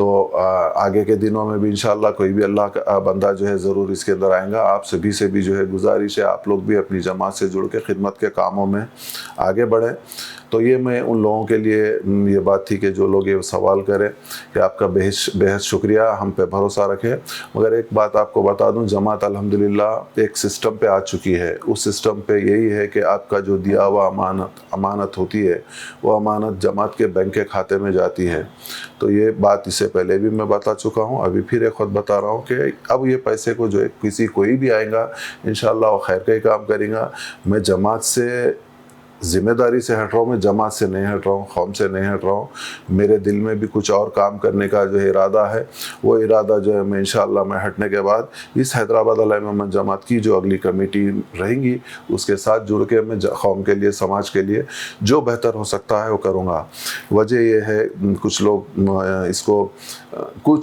تو آگے کے دنوں میں بھی انشاءاللہ کوئی بھی اللہ کا بندہ جو ہے ضرور اس کے اندر آئیں گا. آپ سبھی سے بھی جو ہے گزارش ہے آپ لوگ بھی اپنی جماعت سے جڑ کے خدمت کے کاموں میں آگے بڑھیں. تو یہ میں ان لوگوں کے لیے یہ بات تھی کہ جو لوگ یہ سوال کریں کہ آپ کا بہت شکریہ, ہم پہ بھروسہ رکھیں. مگر ایک بات آپ کو بتا دوں, جماعت الحمدللہ ایک سسٹم پہ آ چکی ہے. اس سسٹم پہ یہی ہے کہ آپ کا جو دیا ہوا امانت ہوتی ہے وہ امانت جماعت کے بینک کے کھاتے میں جاتی ہے. تو یہ بات اس سے پہلے بھی میں بتا چکا ہوں, ابھی پھر ایک خود بتا رہا ہوں کہ اب یہ پیسے کو جو ہے کوئی بھی آئے گا انشاءاللہ وہ خیر کا ہی کام کریں گا. میں جماعت سے ذمہ داری سے ہٹ رہا ہوں, میں جماعت سے نہیں ہٹ رہا ہوں, قوم سے نہیں ہٹ رہا ہوں. میرے دل میں بھی کچھ اور کام کرنے کا جو ہے ارادہ ہے. وہ ارادہ جو ہے میں انشاءاللہ میں ہٹنے کے بعد اس حیدرآباد علیہ محمد جماعت کی جو اگلی کمیٹی رہیں گی اس کے ساتھ جڑ کے میں قوم کے لیے, سماج کے لیے جو بہتر ہو سکتا ہے وہ کروں گا. وجہ یہ ہے کچھ لوگ اس کو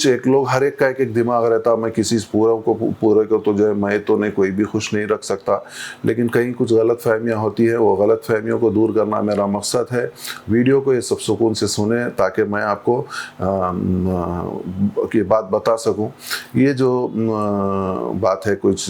ایک لوگ ہر ایک کا ایک دماغ رہتا, میں کسی پورے کو تو جو ہے میں تو نہیں کوئی بھی خوش نہیں رکھ سکتا, لیکن کہیں کچھ غلط فہمیاں ہوتی ہیں. وہ غلط فہمیوں کو دور کرنا میرا مقصد ہے. ویڈیو کو یہ سب سکون سے سنیں تاکہ میں آپ کو کی بات بتا سکوں. یہ جو بات ہے کچھ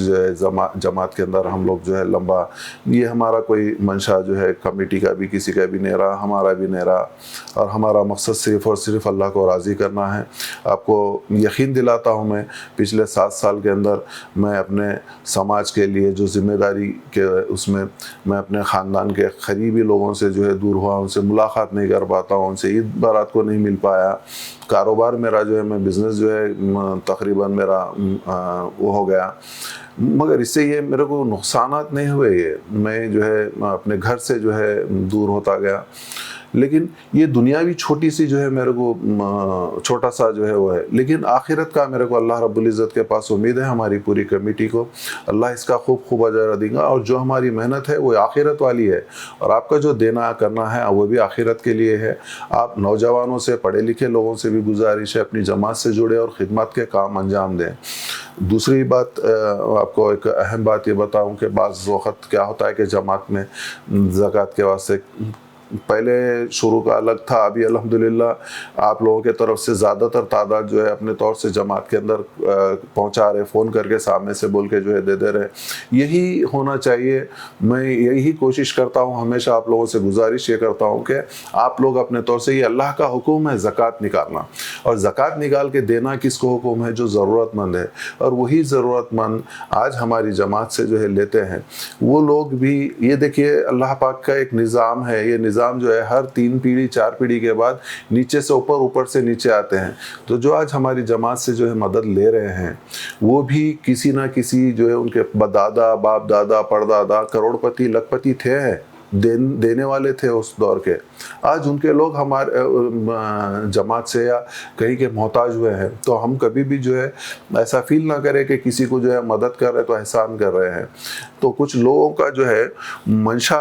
جماعت کے اندر ہم لوگ جو ہے لمبا, یہ ہمارا کوئی منشا جو ہے کمیٹی کا بھی کسی کا بھی نہیں رہا, ہمارا بھی نہیں رہا, اور ہمارا مقصد صرف اور صرف اللہ کو راضی کرنا ہے. آپ کو یقین دلاتا ہوں میں پچھلے 7 سال کے اندر میں اپنے سماج کے لیے جو ذمہ داری کے اس میں اپنے خاندان کے قریبی لوگوں سے جو ہے دور ہوا, ان سے ملاقات نہیں کر پاتا ہوں, ان سے عید بارات کو نہیں مل پایا. کاروبار میرا جو ہے میں بزنس جو ہے تقریباً میرا وہ ہو گیا, مگر اس سے یہ میرے کو نقصانات نہیں ہوئے. یہ میں جو ہے اپنے گھر سے جو ہے دور ہوتا گیا, لیکن یہ دنیاوی چھوٹی سی جو ہے میرے کو چھوٹا سا جو ہے وہ ہے, لیکن آخرت کا میرے کو اللہ رب العزت کے پاس امید ہے. ہماری پوری کمیٹی کو اللہ اس کا خوب اجر دے گا, اور جو ہماری محنت ہے وہ آخرت والی ہے, اور آپ کا جو دینا کرنا ہے وہ بھی آخرت کے لیے ہے. آپ نوجوانوں سے, پڑھے لکھے لوگوں سے بھی گزارش ہے اپنی جماعت سے جڑے اور خدمت کے کام انجام دیں. دوسری بات آپ کو ایک اہم بات یہ بتاؤں کہ بعض وقت کیا ہوتا ہے کہ جماعت میں زکوٰۃ کے واسطے پہلے شروع کا الگ تھا, ابھی الحمدللہ آپ لوگوں کے طرف سے زیادہ تر تعداد جو ہے اپنے طور سے جماعت کے اندر پہنچا رہے, فون کر کے سامنے سے بول کے جو ہے دے رہے. یہی ہونا چاہیے. میں یہی کوشش کرتا ہوں, ہمیشہ آپ لوگوں سے گزارش یہ کرتا ہوں کہ آپ لوگ اپنے طور سے, یہ اللہ کا حکم ہے زکوٰۃ نکالنا, اور زکوٰۃ نکال کے دینا کس کو حکم ہے؟ جو ضرورت مند ہے. اور وہی ضرورت مند آج ہماری جماعت سے جو ہے لیتے ہیں وہ لوگ بھی. یہ دیکھیے اللہ پاک کا ایک نظام ہے, یہ نظام جو ہے ہر 3 پیڑھی 4 پیڑھی کے بعد نیچے سے اوپر سے نیچے آتے ہیں. تو جو آج ہماری جماعت سے جو ہے مدد لے رہے ہیں وہ بھی کسی نہ کسی جو ہے ان کے دادا, باپ دادا, پردادا کروڑپتی لکھپتی تھے, دینے والے تھے اس دور کے. آج ان کے لوگ ہمارے جماعت سے یا کہیں کے محتاج ہوئے ہیں. تو ہم کبھی بھی جو ہے ایسا فیل نہ کریں کہ کسی کو جو ہے مدد کر رہے تو احسان کر رہے ہیں. تو کچھ لوگوں کا جو ہے منشا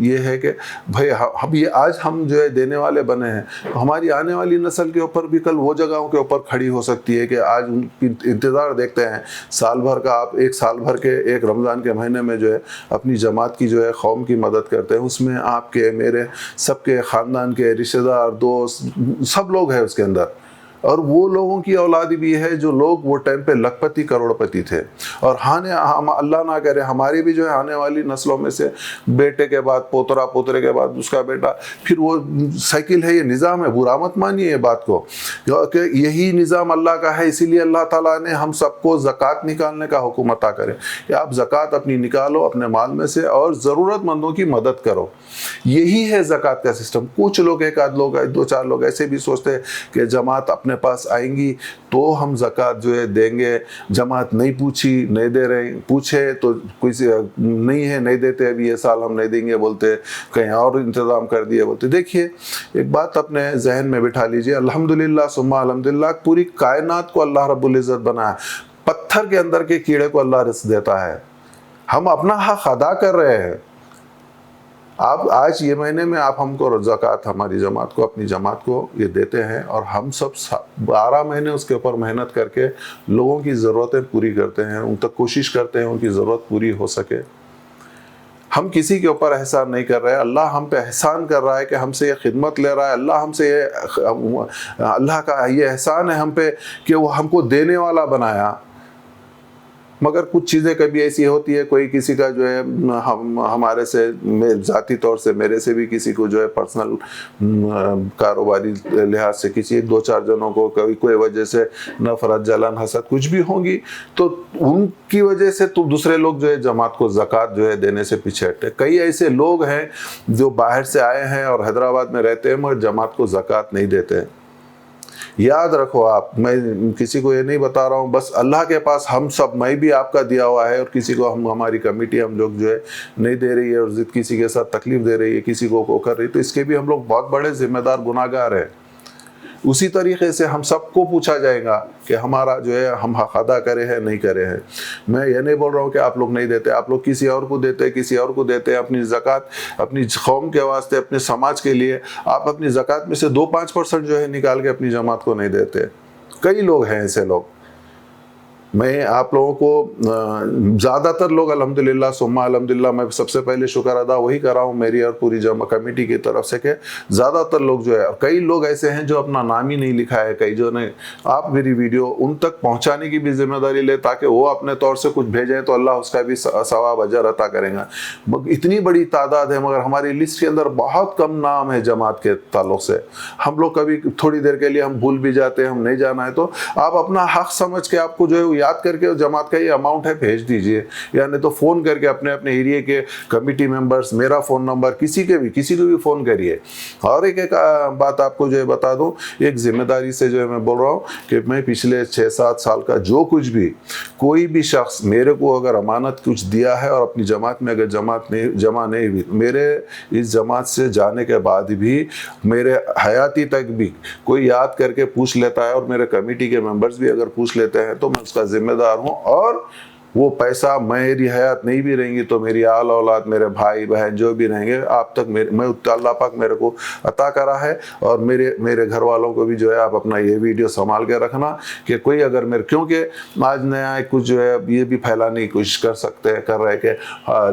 یہ ہے کہ بھائی اب یہ آج ہم جو ہے دینے والے بنے ہیں, ہماری آنے والی نسل کے اوپر بھی کل وہ جگہوں کے اوپر کھڑی ہو سکتی ہے کہ آج ان کی انتظار دیکھتے ہیں سال بھر کا. آپ ایک سال بھر کے ایک رمضان کے مہینے میں جو ہے اپنی جماعت کی جو ہے قوم کی مدد کرتے ہیں, اس میں آپ کے, میرے, سب کے خاندان کے رشتہ دار, دوست, سب لوگ ہیں اس کے اندر. اور وہ لوگوں کی اولاد بھی ہے جو لوگ وہ ٹائم پہ لکھپتی کروڑپتی تھے. اور اللہ نہ کرے ہماری بھی جو ہے آنے والی نسلوں میں سے بیٹے کے بعد پوترا, پوترے کے بعد اس کا بیٹا, پھر وہ سائیکل ہے, یہ نظام ہے. برا مت مانیے یہ بات کو کہ یہی نظام اللہ کا ہے. اسی لیے اللہ تعالیٰ نے ہم سب کو زکوٰۃ نکالنے کا حکم عطا کرے کہ آپ زکوٰۃ اپنی نکالو اپنے مال میں سے اور ضرورت مندوں کی مدد کرو. یہی ہے زکوٰۃ کا سسٹم. کچھ لوگ, ایک آدھ لوگ, 2-4 لوگ ایسے بھی سوچتے ہیں کہ جماعت اپنے پاس آئیں گی تو ہم زکوٰۃ جو ہے دیں گے. جماعت نہیں پوچھی, نہیں دے رہے, پوچھے تو کوئی نہیں ہے, نہیں دیتے, ابھی یہ سال ہم نہیں دیں گے بولتے, کہیں اور انتظام کر دیے بولتے. دیکھیے ایک بات اپنے ذہن میں بٹھا لیجئے, الحمدللہ ثم الحمدللہ پوری کائنات کو اللہ رب العزت بنایا. پتھر کے اندر کے کیڑے کو اللہ رزق دیتا ہے. ہم اپنا حق ادا کر رہے ہیں. آپ آج یہ مہینے میں آپ ہم کو زکوٰۃ ہماری جماعت کو, اپنی جماعت کو یہ دیتے ہیں, اور ہم سب 12 مہینے اس کے اوپر محنت کر کے لوگوں کی ضرورتیں پوری کرتے ہیں, ان تک کوشش کرتے ہیں ان کی ضرورت پوری ہو سکے. ہم کسی کے اوپر احسان نہیں کر رہے، اللہ ہم پہ احسان کر رہا ہے کہ ہم سے یہ خدمت لے رہا ہے، اللہ ہم سے اللہ کا یہ احسان ہے ہم پہ کہ وہ ہم کو دینے والا بنایا۔ مگر کچھ چیزیں کبھی ایسی ہوتی ہے، کوئی کسی کا جو ہے ہمارے سے ذاتی طور سے میرے سے بھی کسی کو جو ہے پرسنل کاروباری لحاظ سے کسی 2-4 جنوں کو کوئی وجہ سے نفرت، جلن، حسد کچھ بھی ہوں گی، تو ان کی وجہ سے تو دوسرے لوگ جو ہے جماعت کو زکوٰۃ جو ہے دینے سے پیچھے ہٹے۔ کئی ایسے لوگ ہیں جو باہر سے آئے ہیں اور حیدرآباد میں رہتے ہیں مگر جماعت کو زکوٰۃ نہیں دیتے۔ یاد رکھو، آپ، میں کسی کو یہ نہیں بتا رہا ہوں، بس اللہ کے پاس ہم سب، میں بھی آپ کا دیا ہوا ہے، اور کسی کو ہماری کمیٹی ہم لوگ جو ہے نہیں دے رہی ہے، اور کسی کے ساتھ تکلیف دے رہی ہے، کسی کو کر رہی ہے، تو اس کے بھی ہم لوگ بہت بڑے ذمہ دار گناہ گار ہیں۔ اسی طریقے سے ہم سب کو پوچھا جائے گا کہ ہمارا جو ہے ہم حق ادا کرے ہیں نہیں کرے ہیں۔ میں یہ نہیں بول رہا ہوں کہ آپ لوگ نہیں دیتے، آپ لوگ کسی اور کو دیتے، کسی اور کو دیتے، اپنی زکوٰۃ اپنی قوم کے واسطے، اپنے سماج کے لیے آپ اپنی زکوٰۃ میں سے 2-5% جو ہے نکال کے اپنی جماعت کو نہیں دیتے۔ کئی لوگ ہیں ایسے لوگ۔ میں آپ لوگوں کو زیادہ تر لوگ الحمدللہ ثم الحمدللہ، میں سب سے پہلے شکر ادا وہی کر رہا ہوں میری اور پوری جمع کمیٹی کی طرف سے، کہ زیادہ تر لوگ جو ہے، کئی لوگ ایسے ہیں جو اپنا نام ہی نہیں لکھا ہے، کئی جو نے، آپ میری ویڈیو ان تک پہنچانے کی بھی ذمہ داری لے تاکہ وہ اپنے طور سے کچھ بھیجیں تو اللہ اس کا بھی ثواب اجر عطا کریں گا۔ اتنی بڑی تعداد ہے مگر ہماری لسٹ کے اندر بہت کم نام ہے جماعت کے تعلق سے۔ ہم لوگ کبھی تھوڑی دیر کے لیے ہم بھول بھی جاتے ہیں، ہم نہیں جانا ہے، تو آپ اپنا حق سمجھ کے آپ کو جو ہے یاد کر کے جماعت کا یہ اماؤنٹ ہے بھیج دیجئے، یا نہیں تو فون کر کے اپنے ایریے کے کمیٹی ممبرز، میرا فون نمبر، کسی کو بھی فون کریے۔ اور ایک بات آپ کو جو ہے بتا دوں، ایک ذمہ داری سے جو ہے میں بول رہا ہوں کہ میں پچھلے 6-7 سال کا جو کچھ بھی، کوئی بھی شخص میرے کو اگر امانت کچھ دیا ہے اور اپنی جماعت میں اگر جمع نہیں ہوئی، میرے اس جماعت سے جانے کے بعد بھی میرے حیاتی تک بھی کوئی یاد کر کے پوچھ لیتا ہے، اور میرے کمیٹی کے ممبرز بھی اگر پوچھ لیتے ہیں، تو میں اس کا ذمہ دار ہوں۔ اور وہ پیسہ میری حیات نہیں بھی رہیں گی تو میری آل اولاد، میرے بھائی بہن جو بھی رہیں گے، آپ تک میں اللہ پاک میرے کو عطا کرا ہے۔ اور میرے گھر والوں کو بھی جو ہے آپ اپنا یہ ویڈیو سنبھال کے رکھنا کہ کوئی اگر کیونکہ آج نیا کچھ جو ہے یہ بھی پھیلانے کی کوشش کر رہے کہ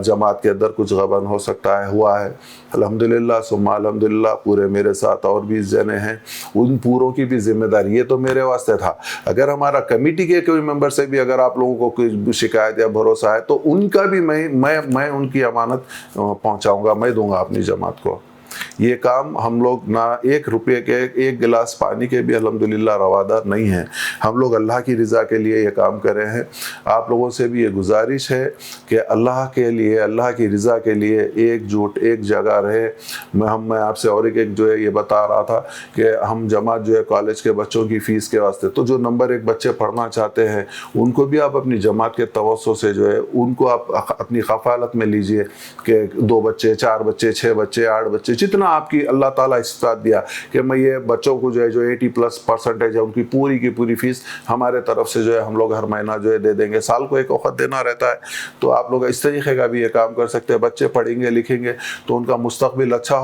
جماعت کے اندر کچھ غبن ہو سکتا ہے، ہوا ہے۔ الحمدللہ ثم الحمدللہ پورے میرے ساتھ اور بھی جنے ہیں، ان پوروں کی بھی ذمہ داری، یہ تو میرے واسطے تھا۔ اگر ہمارا کمیٹی کے کوئی ممبر سے بھی اگر آپ لوگوں کو کوئی شکایت یا بھروسہ ہے تو ان کا بھی میں ان کی امانت پہنچاؤں گا، میں دوں گا اپنی جماعت کو۔ یہ کام ہم لوگ نہ 1 روپے کے 1 گلاس پانی کے بھی الحمدللہ روادار نہیں ہیں، ہم لوگ اللہ کی رضا کے لیے یہ کام کر رہے ہیں۔ آپ لوگوں سے بھی یہ گزارش ہے کہ اللہ کے لیے، اللہ کی رضا کے لیے ایک جھوٹ ایک جگہ رہے۔ میں آپ سے اور ایک جو ہے یہ بتا رہا تھا کہ ہم جماعت جو ہے کالج کے بچوں کی فیس کے واسطے، تو جو نمبر 1 بچے پڑھنا چاہتے ہیں ان کو بھی آپ اپنی جماعت کے توسط سے جو ہے ان کو آپ اپنی کفالت میں لیجئے کہ 2 بچے، 4 بچے، 6 بچے، 8 بچے، جتنا آپ کی اللہ تعالیٰ استطاعت دیا کہ میں یہ بچوں کو جو ہے جو 80+ % ہے ان کی پوری کی پوری فیس ہمارے طرف سے جو ہے ہم لوگ ہر مہینہ جو ہے دے دیں گے، سال کو 1 وقت دینا رہتا ہے۔ تو آپ لوگ اس طریقے کا بھی یہ کام کر سکتے ہیں، بچے پڑھیں گے لکھیں گے تو ان کا مستقبل اچھا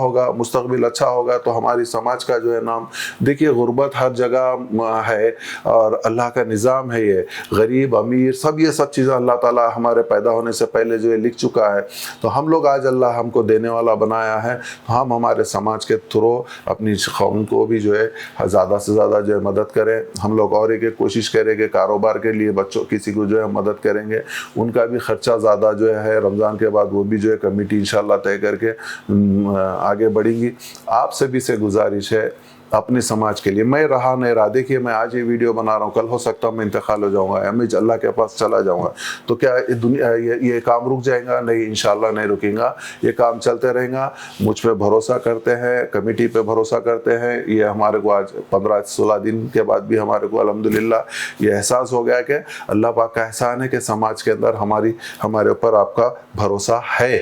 ہوگا تو ہماری سماج کا جو ہے نام، دیکھیے غربت ہر جگہ ہے اور اللہ کا نظام ہے، یہ غریب امیر یہ سب چیزیں اللہ تعالیٰ ہمارے پیدا ہونے سے پہلے جو ہے لکھ چکا ہے۔ تو ہم لوگ آج اللہ ہم کو دینے والا بنایا ہے، ہم ہمارے سماج کے تھرو اپنی قوم کو بھی جو ہے زیادہ سے زیادہ جو ہے مدد کریں۔ ہم لوگ اور ایک کوشش کریں کہ کاروبار کے لیے بچوں کسی کو جو ہے مدد کریں گے، ان کا بھی خرچہ زیادہ جو ہے رمضان کے بعد وہ بھی جو ہے کمیٹی انشاءاللہ طے کر کے آگے بڑھیں گی۔ آپ سے بھی سے گزارش ہے اپنے سماج کے لیے، میں رہا نہیں رہا، دیکھیے میں آج یہ ویڈیو بنا رہا ہوں، کل ہو سکتا ہے میں انتقال ہو جاؤں گا یا میں اللہ کے پاس چلا جاؤں گا، تو کیا یہ کام رک جائے گا؟ نہیں، انشاءاللہ نہیں رکیں گا، یہ کام چلتے رہیں گا۔ مجھ پہ بھروسہ کرتے ہیں، کمیٹی پہ بھروسہ کرتے ہیں، یہ ہمارے کو آج 15-16 دن کے بعد بھی ہمارے کو الحمدللہ یہ احساس ہو گیا کہ اللہ پاک کا احسان ہے کہ سماج کے اندر ہمارے اوپر آپ کا بھروسہ ہے۔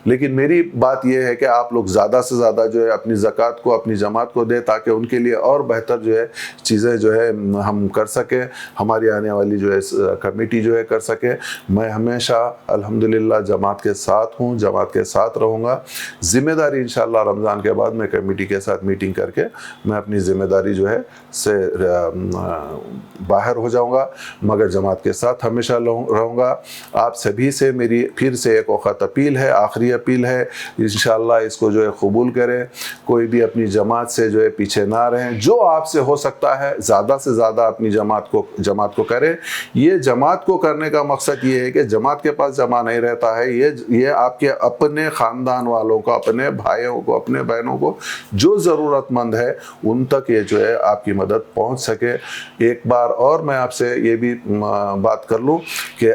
لیکن میری بات یہ ہے کہ آپ لوگ زیادہ سے زیادہ جو ہے اپنی زکوٰۃ کو اپنی جماعت کو دیں تاکہ ان کے لیے اور بہتر جو ہے چیزیں جو ہے ہم کر سکیں، ہماری آنے والی جو ہے کمیٹی جو ہے کر سکے۔ میں ہمیشہ الحمدللہ جماعت کے ساتھ ہوں، جماعت کے ساتھ رہوں گا۔ ذمہ داری انشاءاللہ رمضان کے بعد میں کمیٹی کے ساتھ میٹنگ کر کے میں اپنی ذمہ داری جو ہے سے باہر ہو جاؤں گا، مگر جماعت کے ساتھ ہمیشہ رہوں گا۔ آپ سبھی سے میری پھر سے ایک وقت اپیل ہے، آخری اپیل ہے، انشاءاللہ اس کو جو ہے قبول کریں، کوئی بھی اپنی جماعت سے جو ہے پیچھے نہ رہیں، جو آپ سے ہو سکتا ہے زیادہ سے زیادہ اپنی جماعت کو کریں۔ یہ جماعت کو کرنے کا مقصد یہ ہے کہ جماعت کے پاس جمع نہیں رہتا ہے، یہ آپ کے اپنے خاندان والوں کو، اپنے بھائیوں کو، اپنے بہنوں کو جو ضرورت مند ہے ان تک یہ جو ہے آپ کی مدد پہنچ سکے۔ ایک بار اور میں آپ سے یہ بھی بات کر لوں کہ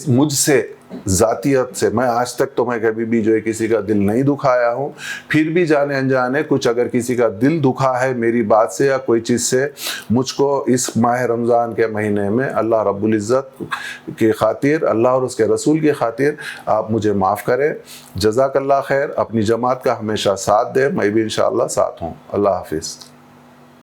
مجھ سے ذاتیت سے میں آج تک تو میں کبھی بھی جو ہے کسی کا دل نہیں دکھایا ہوں، پھر بھی جانے انجانے کچھ اگر کسی کا دل دکھا ہے میری بات سے یا کوئی چیز سے، مجھ کو اس ماہ رمضان کے مہینے میں اللہ رب العزت کی خاطر، اللہ اور اس کے رسول کی خاطر آپ مجھے معاف کریں۔ جزاک اللہ خیر، اپنی جماعت کا ہمیشہ ساتھ دیں، میں بھی انشاءاللہ ساتھ ہوں۔ اللہ حافظ۔